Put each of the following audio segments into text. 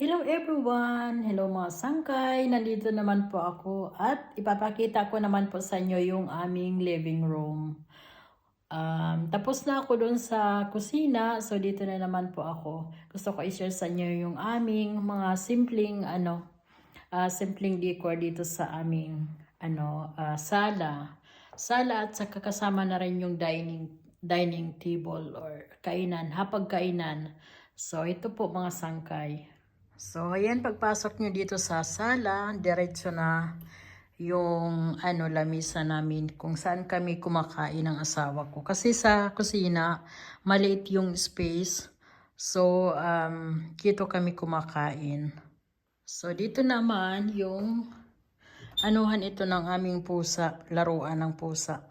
Hello everyone! Hello mga sangkay! Nandito naman po ako at ipapakita ko naman po sa inyo yung aming living room. Tapos na ako doon sa kusina, so dito na naman po ako. Gusto ko i-share sa inyo yung aming mga simpleng decor dito sa aming sala. Sala at saka kasama na rin yung dining table or kainan, hapagkainan. So ito po mga sangkay. So, ayan, pagpasok nyo dito sa sala, diretso na yung lamisa namin kung saan kami kumakain ng asawa ko. Kasi sa kusina, maliit yung space. So, dito kami kumakain. So, dito naman yung anuhan ito ng aming pusa, laruan ng pusa.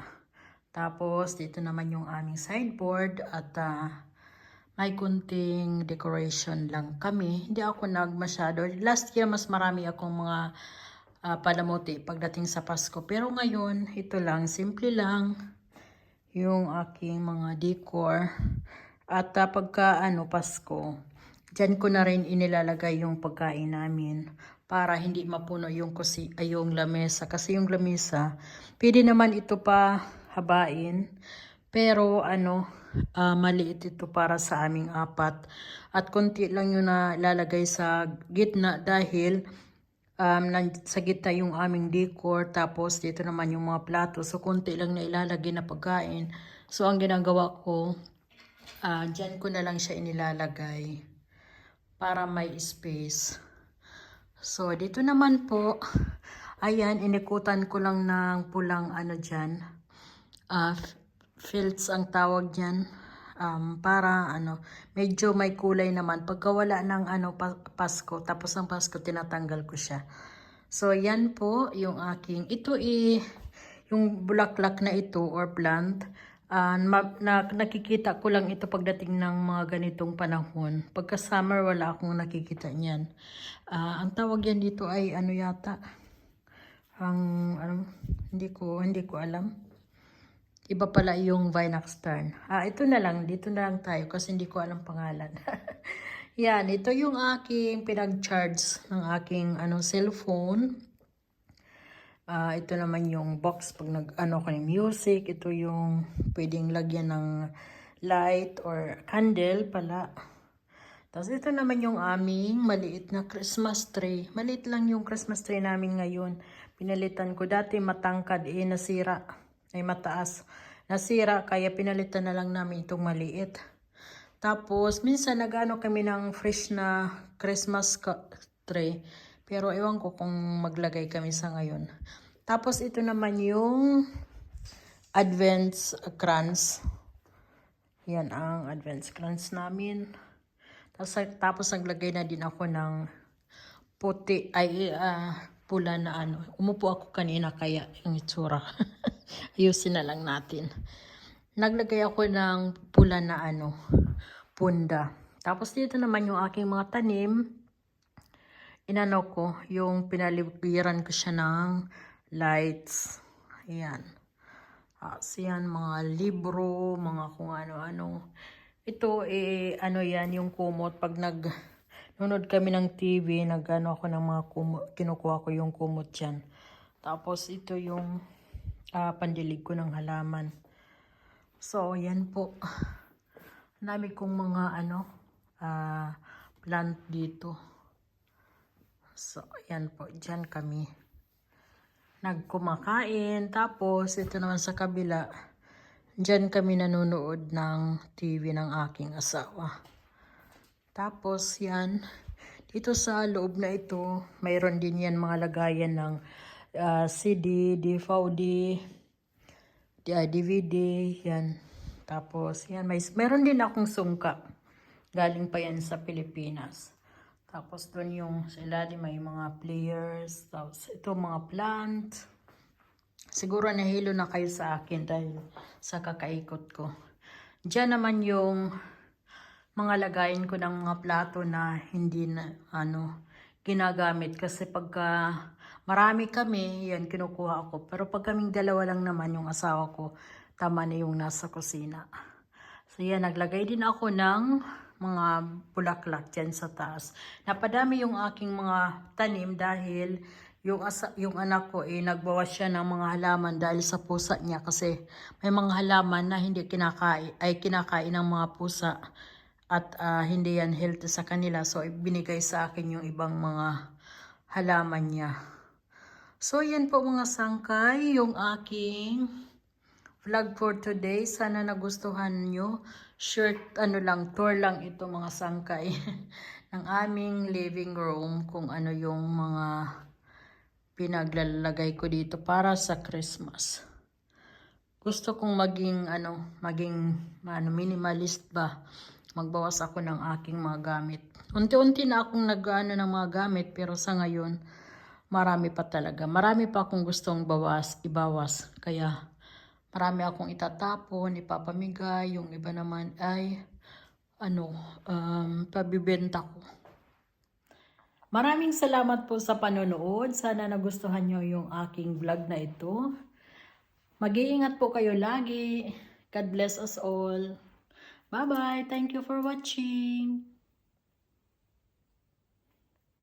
Tapos, dito naman yung aming sideboard at may kunting decoration lang kami. Hindi ako masyado. Last year, mas marami akong mga palamuti pagdating sa Pasko. Pero ngayon, ito lang, simple lang yung aking mga decor. At pagka Pasko, dyan ko na rin inilalagay yung pagkain namin para hindi mapuno yung yung lamesa. Kasi yung lamesa, pwede naman ito pa habain. Pero maliit ito para sa aming apat. At konti lang yung nalalagay sa gitna dahil sa gitna yung aming decor. Tapos dito naman yung mga plato. So konti lang na ilalagay na pagkain. So ang ginagawa ko, dyan ko na lang siya inilalagay para may space. So dito naman po, ayan, inikutan ko lang ng pulang dyan. Fields ang tawag dyan. Para medyo may kulay naman. Pagka wala ng Pasko, tapos ang Pasko, tinatanggal ko siya. So, yan po yung aking, yung bulaklak na ito or plant, nakikita ko lang ito pagdating ng mga ganitong panahon. Pagka summer, wala akong nakikita niyan. Ang tawag yan dito ay yata, hindi ko alam. Iba pala yung Vinax Tern. Ito na lang. Dito na lang tayo kasi hindi ko alam pangalan. Yan. Ito yung aking pinag-charge ng aking cellphone. Ito naman yung box pag ko ng music. Ito yung pwedeng lagyan ng light or candle pala. Tapos ito naman yung aming maliit na Christmas tree. Maliit lang yung Christmas tree namin ngayon. Pinalitan ko. Dati matangkad nasira. Ay mataas. Nasira kaya pinalitan na lang namin itong maliit. Tapos minsan kami ng fresh na Christmas tree. Pero ewan ko kung maglagay kami sa ngayon. Tapos ito naman yung Advent crans. Yan ang Advent crans namin. Tapos naglagay na din ako ng puti pula na Umupo ako kanina kaya yung itsura. Ayusin na lang natin. Naglagay ako ng pula na punda. Tapos dito naman yung aking mga tanim. Yung pinaligiran ko siya ng lights. Ayan. Yan, mga libro, mga kung ano-ano. Ito, yan, yung kumot. Pag nunod kami ng TV, ako ng mga kumot, kinukuha ko yung kumot dyan. Tapos, ito yung pandilig ko ng halaman. So, yan po. Dami kong mga plant dito. So, yan po. Dyan kami nagkumakain. Tapos, ito naman sa kabila. Dyan kami nanonood ng TV ng aking asawa. Tapos, yan. Dito sa loob na ito, mayroon din yan mga lagayan ng CD, DVD, DVD, yan. Tapos, yan. Meron din akong sungka. Galing pa yan sa Pilipinas. Tapos, doon yung sa ilalim may mga players. Tapos, ito mga plant. Siguro nahilo na kayo sa akin dahil sa kakaikot ko. Diyan naman yung mga lagayin ko ng mga plato na hindi na ginagamit. Kasi pagka marami kami, yan kinukuha ako. Pero pag kaming dalawa lang naman yung asawa ko, tama na yung nasa kusina. So yan, naglagay din ako ng mga bulaklak dyan sa taas. Napadami yung aking mga tanim dahil yung anak ko nagbawas siya ng mga halaman dahil sa pusa niya kasi may mga halaman na hindi kinakain ng mga pusa at hindi yan healthy sa kanila. So binigay sa akin yung ibang mga halaman niya. So yan po mga sangkay, yung aking vlog for today. Sana nagustuhan nyo. Short tour lang ito mga sangkay ng aming living room kung ano yung mga pinaglalagay ko dito para sa Christmas. Gusto kong maging minimalist ba. Magbawas ako ng aking mga gamit. Unti-unti na akong nag-ano ng mga gamit pero sa ngayon marami pa talaga. Marami pa akong gustong ibawas. Kaya marami akong itatapon, ipapamigay, yung iba naman ay pabibenta ko. Maraming salamat po sa panonood. Sana nagustuhan nyo yung aking vlog na ito. Mag-iingat po kayo lagi. God bless us all. Bye-bye. Thank you for watching.